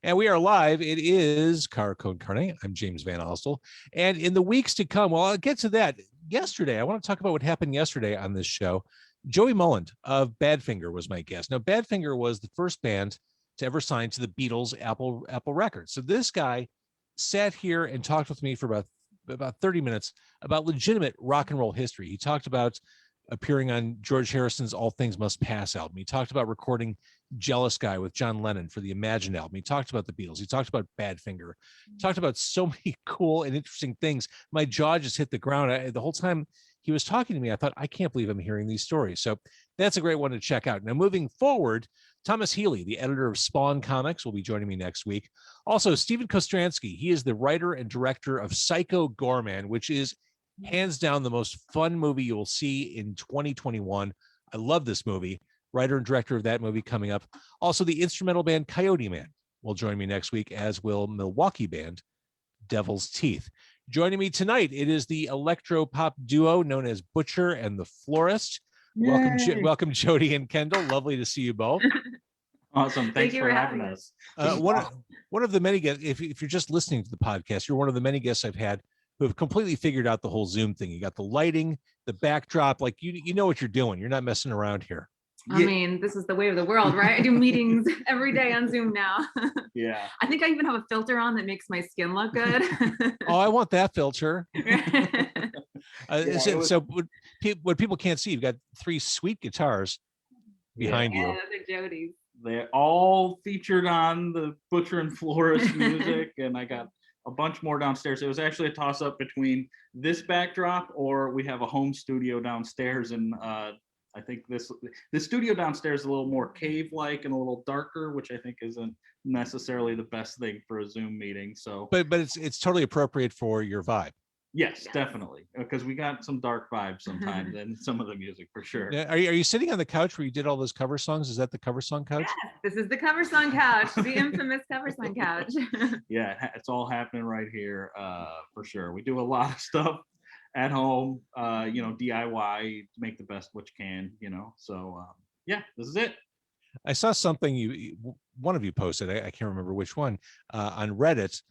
And we are live. It is Car Code Carne. I'm James Van Ostel. And in the weeks to come, well, I'll get to that. Yesterday, I want to talk about what happened yesterday on this show. Joey Mullen of Badfinger was my guest. Now, Badfinger was the first band to ever sign to the Beatles Apple Records. So this guy sat here and talked with me for about 30 minutes about legitimate rock and roll history. He talked about appearing on George Harrison's All Things Must Pass album. He talked about recording Jealous Guy with John Lennon for the Imagine album. He talked about the Beatles. He talked about Badfinger. He talked about so many cool and interesting things. My jaw just hit the ground. The whole time he was talking to me, I thought, I can't believe I'm hearing these stories. So that's a great one to check out. Now, moving forward, Thomas Healy, the editor of Spawn Comics, will be joining me next week. Also, Stephen Kostransky, he is the writer and director of Psycho Gorman, which is hands down the most fun movie you will see in 2021. I love this movie. Writer and director of that movie coming up. Also, the instrumental band Coyote Man will join me next week, as will Milwaukee band Devil's Teeth. Joining me tonight, it is the electro-pop duo known as Butcher and the Florist. Welcome, Jody and Kendall. Lovely to see you both. Awesome. Thanks for having us. One of the many guests, if you're just listening to the podcast, you're one of the many guests I've had who have completely figured out the whole Zoom thing. You got the lighting, the backdrop, like you know what you're doing. You're not messing around here. I mean, this is the way of the world, right? I do meetings every day on Zoom now. Yeah. I think I even have a filter on that makes my skin look good. Oh, I want that filter. So what people can't see, you've got 3 sweet guitars behind you. Yeah, those are Jody's. They're all featured on the Butcher and Florist music, and I got a bunch more downstairs. It was actually a toss-up between this backdrop, or we have a home studio downstairs, and I think the studio downstairs is a little more cave-like and a little darker, which I think isn't necessarily the best thing for a Zoom meeting. So, but it's totally appropriate for your vibe. Yes, definitely, because we got some dark vibes sometimes in some of the music for sure. Are you sitting on the couch where you did all those cover songs? Is that the cover song couch? Yes, this is the cover song couch, the infamous cover song couch. Yeah, it's all happening right here for sure. We do a lot of stuff at home, DIY, make the best what you can, So yeah, this is it. I saw something one of you posted. I can't remember which one on Reddit.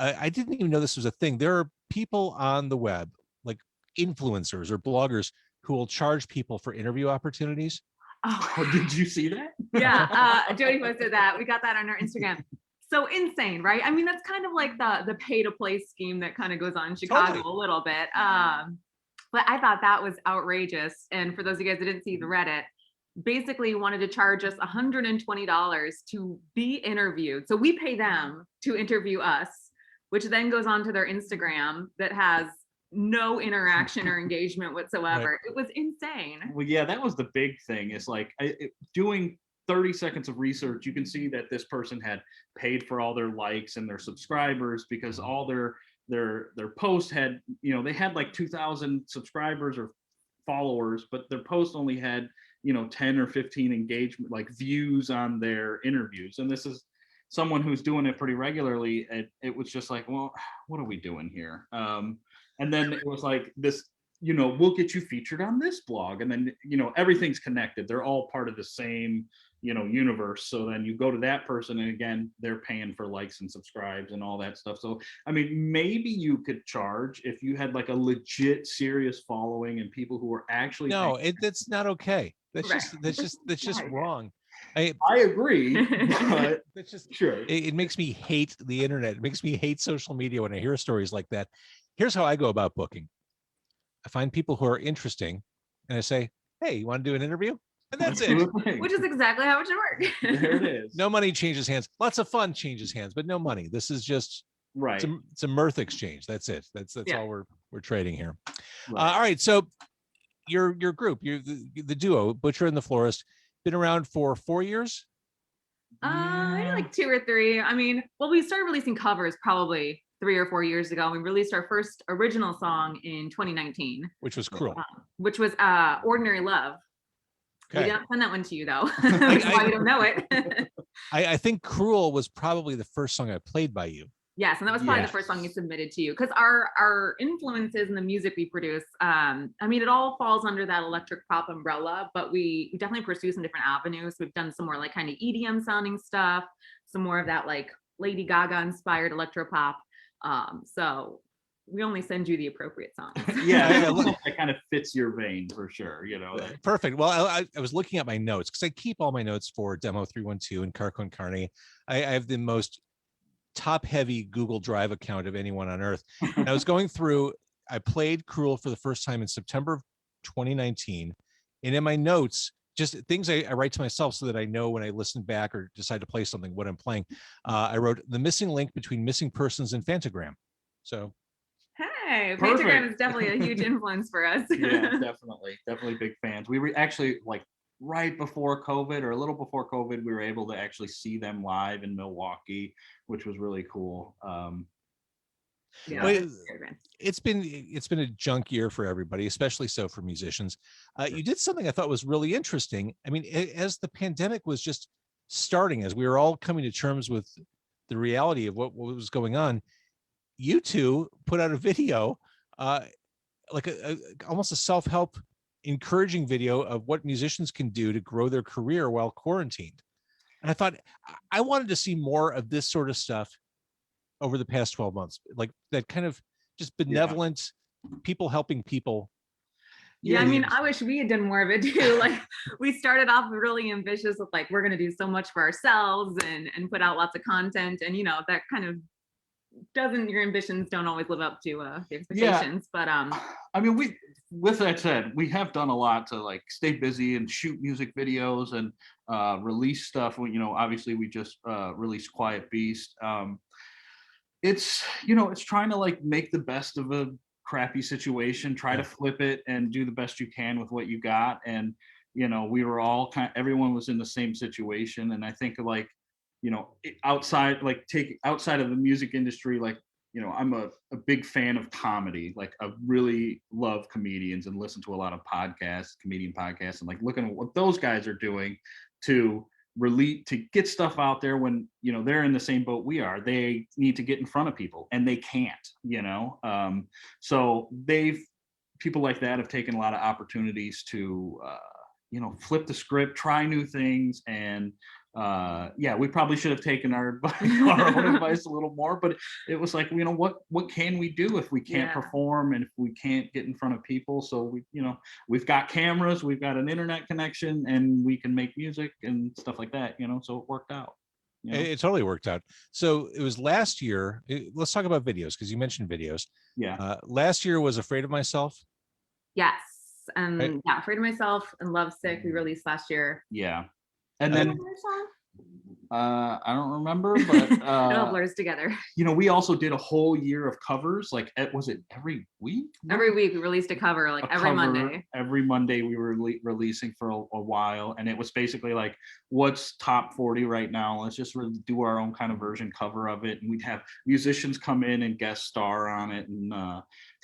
I didn't even know this was a thing. There are people on the web, like influencers or bloggers, who will charge people for interview opportunities. Oh, did you see that? Yeah, Jody posted that. We got that on our Instagram. So insane, right? I mean, that's kind of like the pay to play scheme that kind of goes on in Chicago a little bit. But I thought that was outrageous. And for those of you guys that didn't see the Reddit, basically wanted to charge us $120 to be interviewed. So we pay them to interview us, which then goes on to their Instagram that has no interaction or engagement whatsoever. Right. It was insane. Well, yeah, that was the big thing. It's like doing 30 seconds of research, you can see that this person had paid for all their likes and their subscribers, because all their posts had, they had like 2,000 subscribers or followers, but their post only had 10 or 15 engagement, like views on their interviews. And this is someone who's doing it pretty regularly. It was just like, well, what are we doing here? And then it was like this, we'll get you featured on this blog, and then everything's connected. They're all part of the same universe. So then you go to that person, and again, they're paying for likes and subscribes and all that stuff. So I mean, maybe you could charge if you had like a legit serious following and people who were actually that's not okay. That's just wrong. I agree, but that's just sure. It makes me hate the internet. It makes me hate social media when I hear stories like that. Here's how I go about booking. I find people who are interesting, and I say, "Hey, you want to do an interview?" And that's it. Which is exactly how it should work. There it is. No money changes hands. Lots of fun changes hands, but no money. This is just right. It's a mirth exchange. That's it. That's all we're trading here. Right. All right. So your group, the duo, Butcher and the Florist, been around for 4 years. Maybe like 2 or 3. I mean, well, we started releasing covers probably 3 or 4 years ago. We released our first original song in 2019, which was Cruel. Which was Ordinary Love. Okay. We didn't send that one to you though. That's why you don't know it. I think Cruel was probably the first song I played by you. Yes, and that was probably the first song you submitted to you, because our influences and the music we produce, I mean, it all falls under that electric pop umbrella, but we definitely pursue some different avenues. We've done some more like kind of EDM sounding stuff, some more of that like Lady Gaga inspired electro-pop. So we only send you the appropriate songs. Yeah, that kind of fits your vein for sure. Perfect. Well, I was looking at my notes because I keep all my notes for Demo 312 and Carcon Carne. I have the most top-heavy Google Drive account of anyone on earth. And I was going through, I played Cruel for the first time in September of 2019. And in my notes, just things I write to myself so that I know when I listen back or decide to play something, what I'm playing. I wrote the missing link between Missing Persons and Phantogram. So. Hey, Phantogram is definitely a huge influence for us. Yeah, definitely big fans. We were actually like right before COVID or a little before COVID, we were able to actually see them live in Milwaukee, which was really cool. Yeah, well, it's been a junk year for everybody, especially so for musicians. You did something I thought was really interesting. I mean, as the pandemic was just starting, as we were all coming to terms with the reality of what was going on, you two put out a video, like almost a self-help encouraging video of what musicians can do to grow their career while quarantined. And I thought I wanted to see more of this sort of stuff over the past 12 months, like that kind of just benevolent people helping people. Yeah, I mean, I wish we had done more of it too. Like we started off really ambitious with like, we're going to do so much for ourselves and put out lots of content. And, that kind of your ambitions don't always live up to the expectations. But I mean, with that said, we have done a lot to like stay busy and shoot music videos and release stuff. Obviously we just released Quiet Beast. It's trying to like make the best of a crappy situation, try to flip it and do the best you can with what you got. And we were all everyone was in the same situation. And I think like outside of the music industry, like I'm a big fan of comedy. Like I really love comedians and listen to a lot of comedian podcasts, and like looking at what those guys are doing to get stuff out there when they're in the same boat we are. They need to get in front of people and they can't. So people like that have taken a lot of opportunities to flip the script, try new things, and we probably should have taken our own advice a little more, but it was like, what can we do if we can't perform and if we can't get in front of people? So we've got cameras, we've got an internet connection, and we can make music and stuff like that, so it worked out. It totally worked out. So it was last year. Let's talk about videos, because you mentioned videos. Last year was Afraid of Myself. Yes. Afraid of Myself and Lovesick we released last year. And then I don't remember, but it all blurs together. We also did a whole year of covers. Like, was it every week? Every week we released a cover, like every Monday. Every Monday we were releasing for a while, and it was basically like, what's top 40 right now? Let's just do our own kind of version cover of it, and we'd have musicians come in and guest star on it, and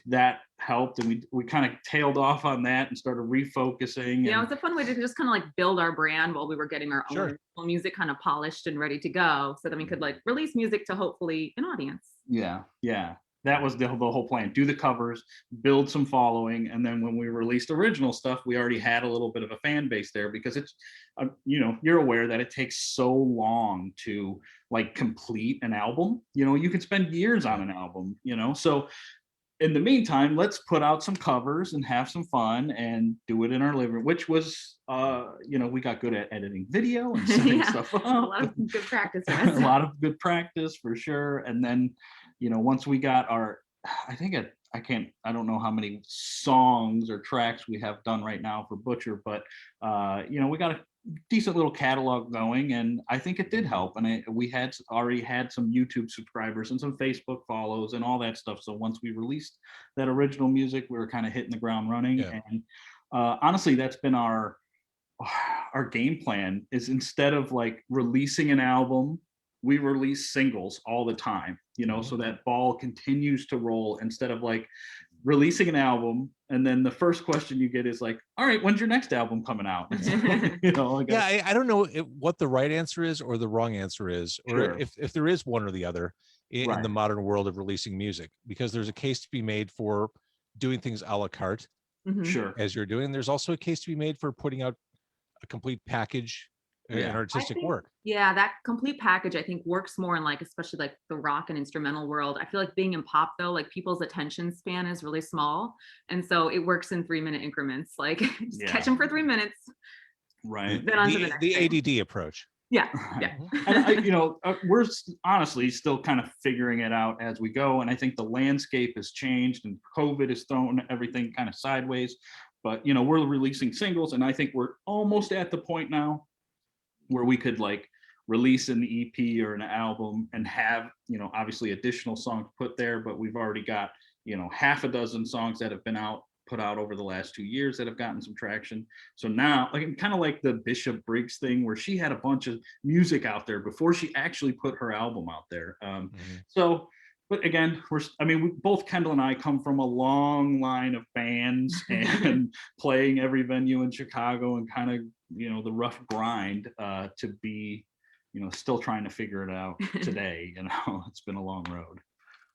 that helped, and we kind of tailed off on that and started refocusing. It was a fun way to just kind of like build our brand while we were getting our own music kind of polished and ready to go, so then we could like release music to hopefully an audience. That was the whole plan. Do the covers, build some following, and then when we released original stuff, we already had a little bit of a fan base there, because it's you're aware that it takes so long to like complete an album. You could spend years on an album, so in the meantime, let's put out some covers and have some fun and do it in our living room, which was, we got good at editing video and setting stuff up. A lot of good practice. A lot of good practice for sure. And then, once we got I don't know how many songs or tracks we have done right now for Butcher, but, we got a decent little catalog going, and I think it did help. And we had already had some YouTube subscribers and some Facebook follows and all that stuff. So once we released that original music, we were kind of hitting the ground running. And honestly, that's been our game plan, is instead of like releasing an album, we release singles all the time, so that ball continues to roll, instead of like releasing an album and then the first question you get is like, all right, when's your next album coming out? I don't know what the right answer is or the wrong answer is, or if there is one or the other in the modern world of releasing music, because there's a case to be made for doing things a la carte, as you're doing. There's also a case to be made for putting out a complete package and Yeah. artistic think- work. Yeah, that complete package I think works more in like, especially like the rock and instrumental world. I feel like being in pop though, like people's attention span is really small. And so it works in 3-minute increments. Like just Yeah. catch them for 3 minutes, Right. then on to the next The thing. ADD approach. Yeah. Right. Yeah. And we're honestly still kind of figuring it out as we go. And I think the landscape has changed and COVID has thrown everything kind of sideways. But, we're releasing singles, and I think we're almost at the point now where we could like release an EP or an album and have, obviously additional songs put there, but we've already got, half a dozen songs that have been put out over the last 2 years that have gotten some traction. So now, like kind of like the Bishop Briggs thing where she had a bunch of music out there before she actually put her album out there. So, but again, both Kendall and I come from a long line of bands and playing every venue in Chicago and kind of, the rough grind to be, still trying to figure it out today. It's been a long road.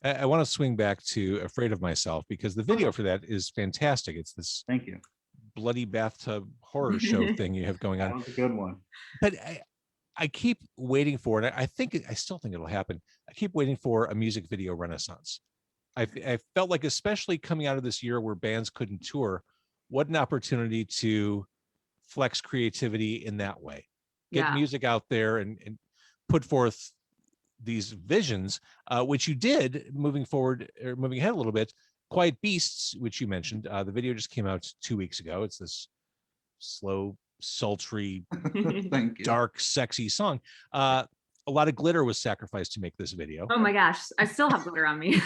I want to swing back to Afraid of Myself because the video for that is fantastic. It's this Thank you. bloody bathtub horror show thing you have going That on. was a good one. But I keep waiting for it. I still think it'll happen. I keep waiting for a music video renaissance. I felt like, especially coming out of this year where bands couldn't tour, what an opportunity to flex creativity in that way. Get Yeah. music out there and put forth these visions, which you did moving ahead a little bit. Quiet Beasts, which you mentioned, the video just came out 2 weeks ago. It's this slow, sultry, Thank you. dark, sexy song. A lot of glitter was sacrificed to make this video. Oh my gosh, I still have glitter on me.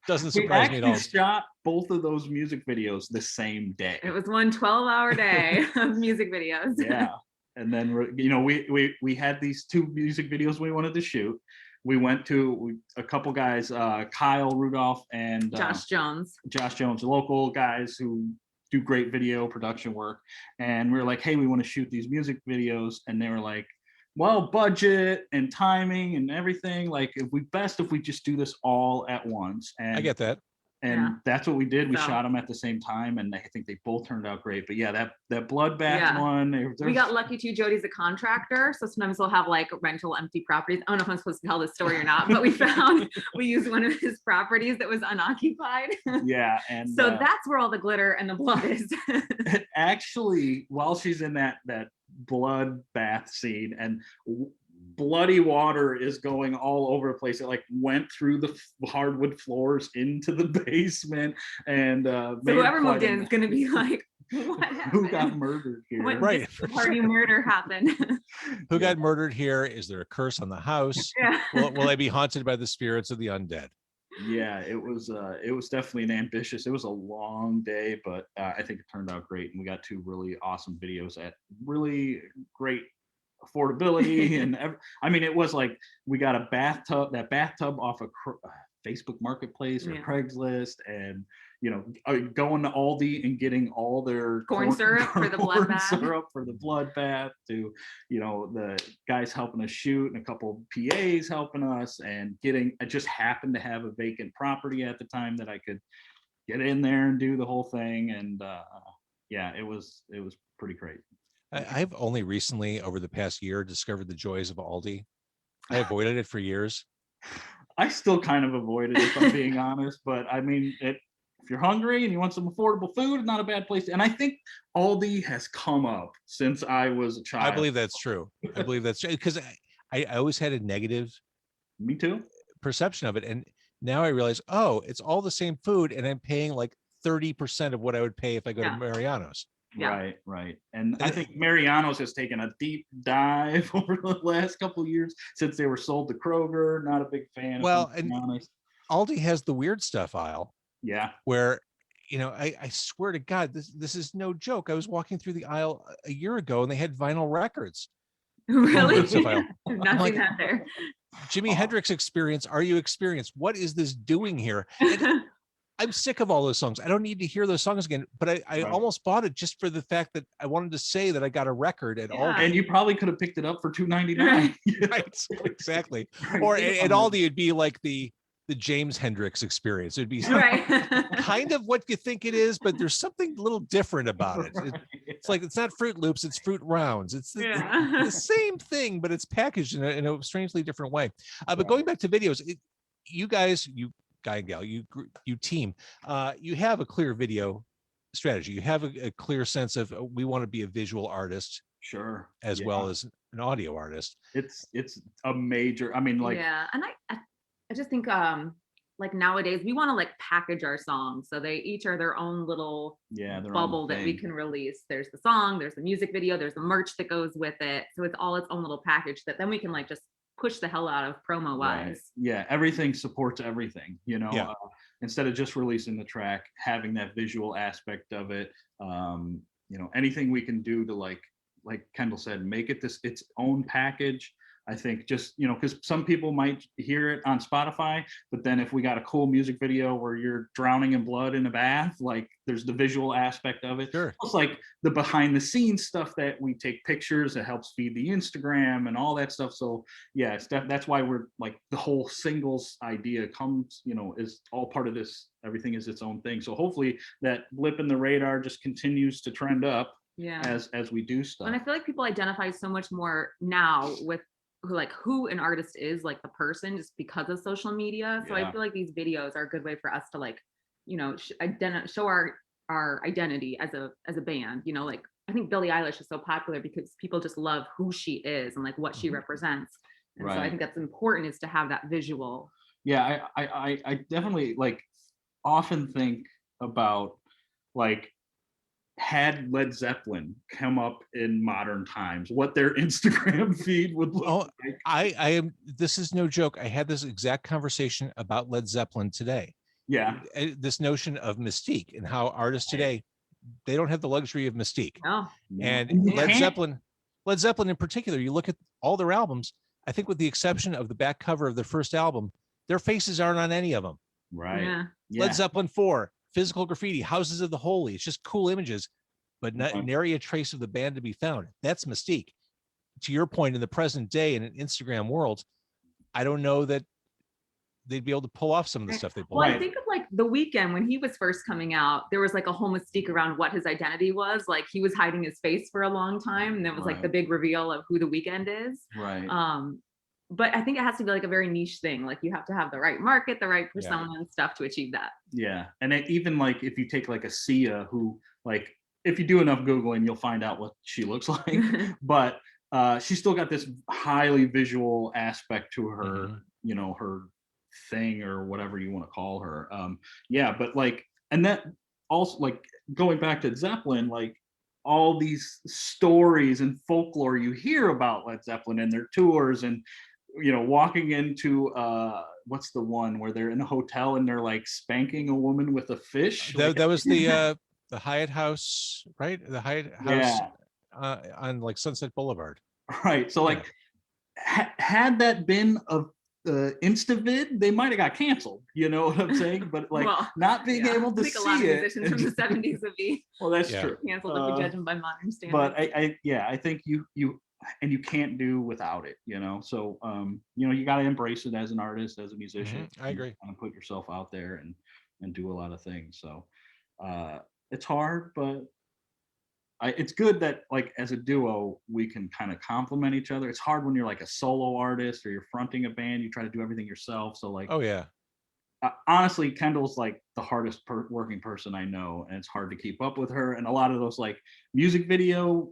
Doesn't We surprise me at all. actually shot both of those music videos the same day. It was one 12-hour day of music videos. Yeah. And then we had these 2 music videos we wanted to shoot. We went to a couple guys, Kyle Rudolph and Josh Jones, local guys who do great video production work. And we were like, hey, we want to shoot these music videos. And they were like, well, budget and timing and everything, like if we just do this all at once. And I get that. And Yeah. that's what we did. We So- shot them at the same time, and I think they both turned out great. But yeah, that bloodbath one. We got lucky too. Jody's a contractor, so sometimes we'll have like rental empty properties. I don't know if I'm supposed to tell this story or not, but we used one of his properties that was unoccupied. Yeah, and So that's where all the glitter and the blood is. actually, while she's in that blood bath scene and bloody water is going all over the place, it like went through the hardwood floors into the basement, and So whoever moved in is going going to be like, what happened? who got murdered here? When Right. did the party murder happened? Who got murdered here? Is there a curse on the house? Yeah. Will I be haunted by the spirits of the undead? Yeah, it was definitely an ambitious. It was a long day, but I think it turned out great, and we got 2 really awesome videos at really great affordability. And it was like we got a bathtub off of Facebook Marketplace or Yeah. Craigslist, and going to Aldi and getting all their Corn syrup for the blood bath. syrup for the blood bath, to the guys helping us shoot and a couple PAs helping us, and I just happened to have a vacant property at the time that I could get in there and do the whole thing. And yeah, it was pretty great. I've only recently, over the past year, discovered the joys of Aldi. I avoided it for years. I still kind of avoid it, if I'm being honest, but if you're hungry and you want some affordable food, it's not a bad place. And I think Aldi has come up since I was a child. I believe that's true. Because I always had a negative Me too. perception of it. And now I realize, it's all the same food, and I'm paying like 30% of what I would pay if I go to Yeah. Mariano's. Yeah. Right. And I think Mariano's has taken a deep dive over the last couple of years since they were sold to Kroger. Not a big fan. Well, if I'm being honest. Aldi has the weird stuff aisle Yeah. where, I swear to God, this is no joke. I was walking through the aisle a year ago and they had vinyl records. Really? So I've Nothing like- that there. Jimi Hendrix Experience. Are you experienced? What is this doing here? And I'm sick of all those songs. I don't need to hear those songs again, but I Right. almost bought it just for the fact that I wanted to say that I got a record at Yeah. Aldi. And you probably could have picked it up for $2.99. Right, exactly. Or at Aldi, it'd be like the the James Hendrix experience. It'd be Right. kind of what you think it is, but there's something a little different about it. It's like, it's not Fruit Loops, it's Fruit Rounds. It's the same thing, but it's packaged in a strangely different way. But going back to videos, you guys, you guy and gal, you team, you have a clear video strategy. You have a clear sense of we want to be a visual artist, Sure, as well as an audio artist. It's a major, I mean, like, yeah, and I just think like nowadays we want to like package our songs so they each are their own little their bubble own that we thing. can release. There's the song, there's the music video, there's the merch that goes with it, so it's all its own little package that then we can like just push the hell out of promo wise. Right. Yeah, everything supports everything, you know. Yeah. Instead of just releasing the track, having that visual aspect of it, you know, anything we can do to like Kendall said, make it its own package. I think just, you know, because some people might hear it on Spotify, but then if we got a cool music video where you're drowning in blood in a bath, like there's the visual aspect of it. Sure. It's like the behind the scenes stuff that we take pictures, it helps feed the Instagram and all that stuff. So yeah, that's why we're like, the whole singles idea comes, you know, is all part of this. Everything is its own thing. So hopefully that blip in the radar just continues to trend up as we do stuff. And I feel like people identify so much more now with who an artist is, like the person, just because of social media. So I feel like these videos are a good way for us to like, you know, show our identity as a band. You know, like I think Billie Eilish is so popular because people just love who she is and like what she represents. And so I think that's important, is to have that visual. Yeah, I definitely like often think about like, had Led Zeppelin come up in modern times, what their Instagram feed would look like. I am, this is no joke. I had this exact conversation about Led Zeppelin today. Yeah. This notion of mystique and how artists today, they don't have the luxury of mystique. No. And Led Zeppelin in particular, you look at all their albums, I think with the exception of the back cover of their first album, their faces aren't on any of them. Right. Yeah. Led Zeppelin 4, Physical Graffiti, Houses of the Holy. It's just cool images, but nary a trace of the band to be found. That's mystique. To your point, in the present day, in an Instagram world, I don't know that they'd be able to pull off some of the stuff they pull Well, off. I think of like The Weeknd when he was first coming out, there was like a whole mystique around what his identity was. Like he was hiding his face for a long time, and that was like the big reveal of who The Weeknd is. Right. But I think it has to be like a very niche thing. Like you have to have the right market, the right persona and stuff to achieve that. Yeah. And even like if you take like a Sia, who like, if you do enough Googling, you'll find out what she looks like. But she's still got this highly visual aspect to her, you know, her thing or whatever you want to call her. Yeah, but like, and that also like going back to Zeppelin, like all these stories and folklore you hear about Led Zeppelin and their tours, and you know, walking into what's the one where they're in a hotel and they're like spanking a woman with a fish. That was the Hyatt House, right? The Hyatt House on like Sunset Boulevard. Right. So like, had that been a Instavid, they might have got canceled. You know what I'm saying? But like, not being able to see a lot of it. musicians from the 70s would be Well, that's true. canceled if we judge them by modern standards. But I think you and you can't do without it, you know. So you know, you got to embrace it as an artist, as a musician. I agree. And put yourself out there and do a lot of things. So it's hard, but it's good that like as a duo we can kind of complement each other. It's hard when you're like a solo artist or you're fronting a band, you try to do everything yourself. So like, honestly, Kendall's like the hardest working person I know, and it's hard to keep up with her. And a lot of those like music video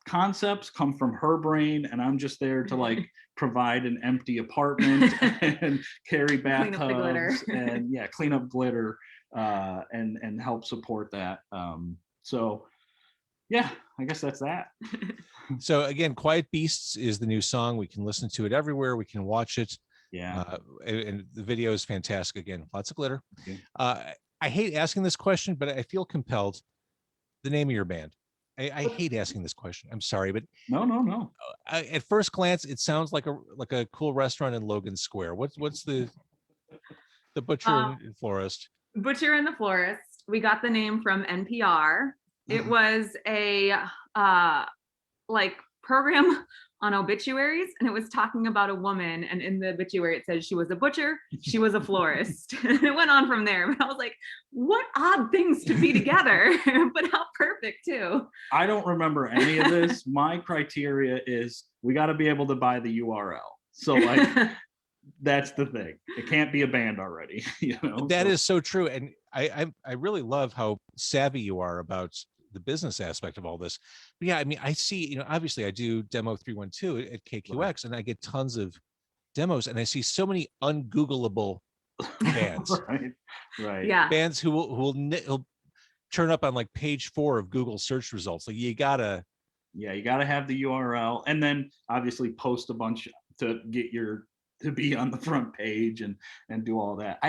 concepts come from her brain, and I'm just there to like provide an empty apartment and carry bathtubs and clean up glitter and help support that. So yeah, I guess that's that. So again, Quiet Beasts is the new song. We can listen to it everywhere. We can watch it. And the video is fantastic. Again, lots of glitter. I hate asking this question, but I feel compelled. The name of your band. I hate asking this question. I'm sorry, but no. At first glance, it sounds like a cool restaurant in Logan Square. What's the Butcher and Florist? Butcher and the Florist. We got the name from NPR. It was a like program on obituaries, and it was talking about a woman, and in the obituary it says she was a butcher, she was a florist. And it went on from there, but I was like, what odd things to be together, but how perfect too. I don't remember any of this. My criteria is we got to be able to buy the URL. So like that's the thing. It can't be a band already, you know. That is so true. And I really love how savvy you are about the business aspect of all this. But yeah, I mean, I see, you know, obviously I do demo 312 at KQX, Right. and I get tons of demos, and I see so many ungoogleable bands. Right. Yeah. Bands who'll turn up on like page 4 of Google search results. Like you gotta have the URL, and then obviously post a bunch to get to be on the front page and do all that.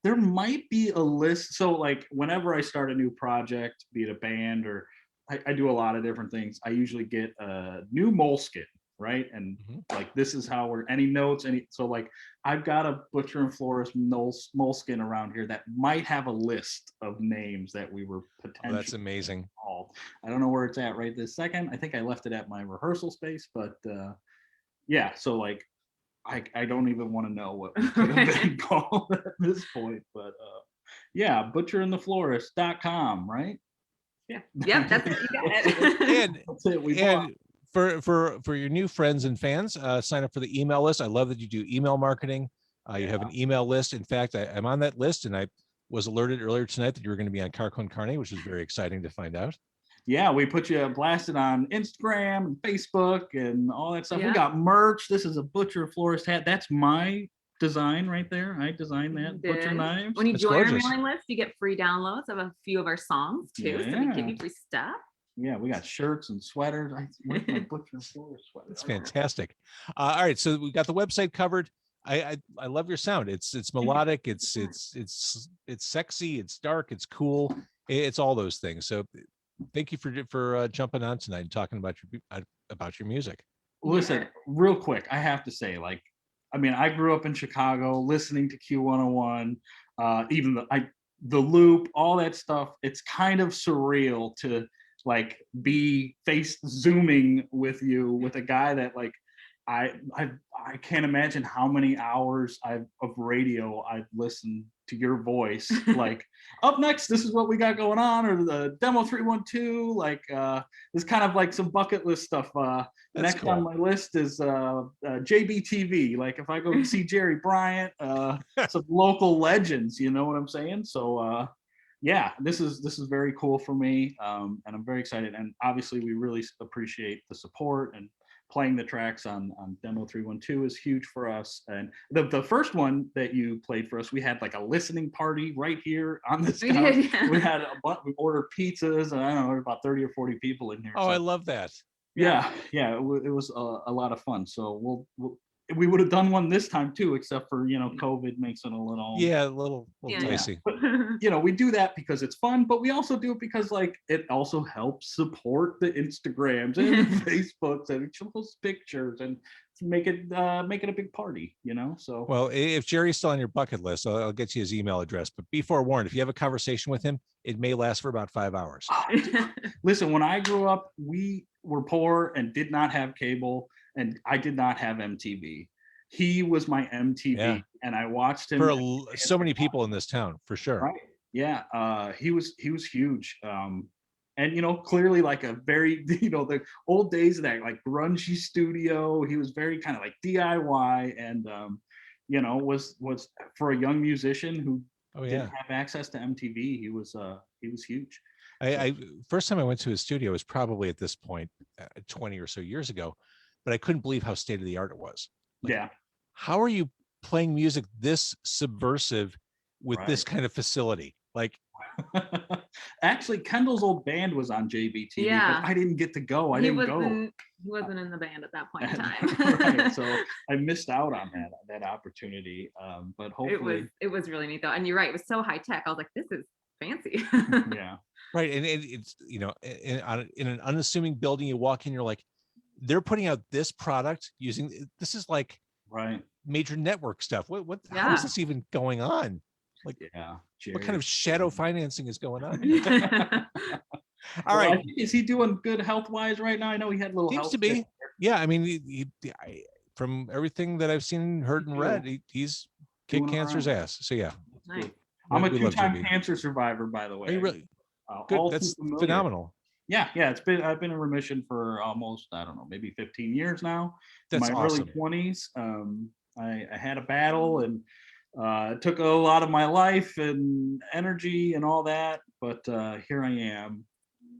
There might be a list. So like whenever I start a new project, be it a band or I do a lot of different things, I usually get a new Moleskin, right? And like this is how any notes, so like I've got a Butcher and Florist Moleskin around here that might have a list of names that we were potentially. Oh, that's amazing. Called. I don't know where it's at right this second. I think I left it at my rehearsal space, but yeah, so like I don't even want to know what we could have been called at this point, but yeah, butcherandtheflorist.com, right? Yeah. Yep, that's it. You got it. That's it. And for your new friends and fans, sign up for the email list. I love that you do email marketing. You have an email list. In fact, I'm on that list, and I was alerted earlier tonight that you were going to be on Car Con Carne, which is very exciting to find out. Yeah, we put you blasted on Instagram and Facebook and all that stuff. Yeah. We got merch. This is a Butcher Florist hat. That's my design right there. I designed that. Butcher knives. When you That's join gorgeous. our mailing list, you get free downloads of a few of our songs too. So we give you free stuff. Yeah, we got shirts and sweaters. Where's my Butcher Florist sweater? It's fantastic. All right, so we got the website covered. I love your sound. It's melodic. It's sexy. It's dark. It's cool. It's all those things. So thank you for jumping on tonight and talking about your music. Listen, real quick, I have to say, like, I mean, I grew up in Chicago, listening to Q101, even the Loop, all that stuff. It's kind of surreal to like be zooming with you with a guy that like I can't imagine how many hours of radio I've listened to your voice. Like, up next, this is what we got going on, or the demo 312. Like, this kind of like some bucket list stuff. Next cool. On my list is JBTV. Like, if I go see Jerry Bryant, some local legends. You know what I'm saying? So. Yeah, this is very cool for me, and I'm very excited. And obviously, we really appreciate the support, and playing the tracks on Demo 312 is huge for us. And the first one that you played for us, we had like a listening party right here on this couch. We had we ordered pizzas, and I don't know, about 30 or 40 people in here. Oh, so, I love that. Yeah, it was a lot of fun. So we would have done one this time too, except for COVID makes it a little dicey. But we do that because it's fun, but we also do it because like it also helps support the Instagrams and the Facebooks and post pictures and make it a big party. So well, if Jerry's still on your bucket list, I'll get you his email address. But be forewarned, if you have a conversation with him, it may last for about 5 hours. Listen, when I grew up, we were poor and did not have cable. And I did not have MTV. He was my MTV, and I watched him for so many people in this town, for sure. Right? Yeah, he was huge, and clearly like a very the old days of that like grungy studio. He was very kind of like DIY, and was for a young musician who didn't have access to MTV. He was huge. I first time I went to his studio was probably at this point 20 or so years ago. But I couldn't believe how state of the art it was. Like, how are you playing music this subversive with this kind of facility? Like, actually, Kendall's old band was on JBTV, but I didn't get to go. He wasn't in the band at that point in time. Right, so I missed out on that opportunity. But hopefully, it was really neat though. And you're right, it was so high tech. I was like, this is fancy. Yeah, right. And it's in an unassuming building, you walk in, you're like, they're putting out this product this is like major network stuff. How is this even going on? Like, what kind of shadow financing is going on? All right. Is he doing good health wise right now? I know he had a little Seems health to be. Yeah, I mean, from everything that I've seen, heard, and read, he's kicked Doing all cancer's right. ass. So yeah, Nice. I'm a we love two-time JB. cancer survivor, by the way. Are you really good? All too That's familiar. phenomenal. Yeah, I've been in remission for almost, I don't know, maybe 15 years now. That's In my awesome. early 20s. I had a battle, and it took a lot of my life and energy and all that, but here I am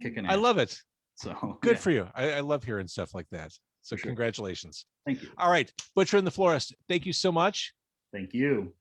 kicking ass. I love it. So Good yeah, for you. I love hearing stuff like that. So For sure. congratulations. thank you. All right, Butcher and the Florist, thank you so much. Thank you.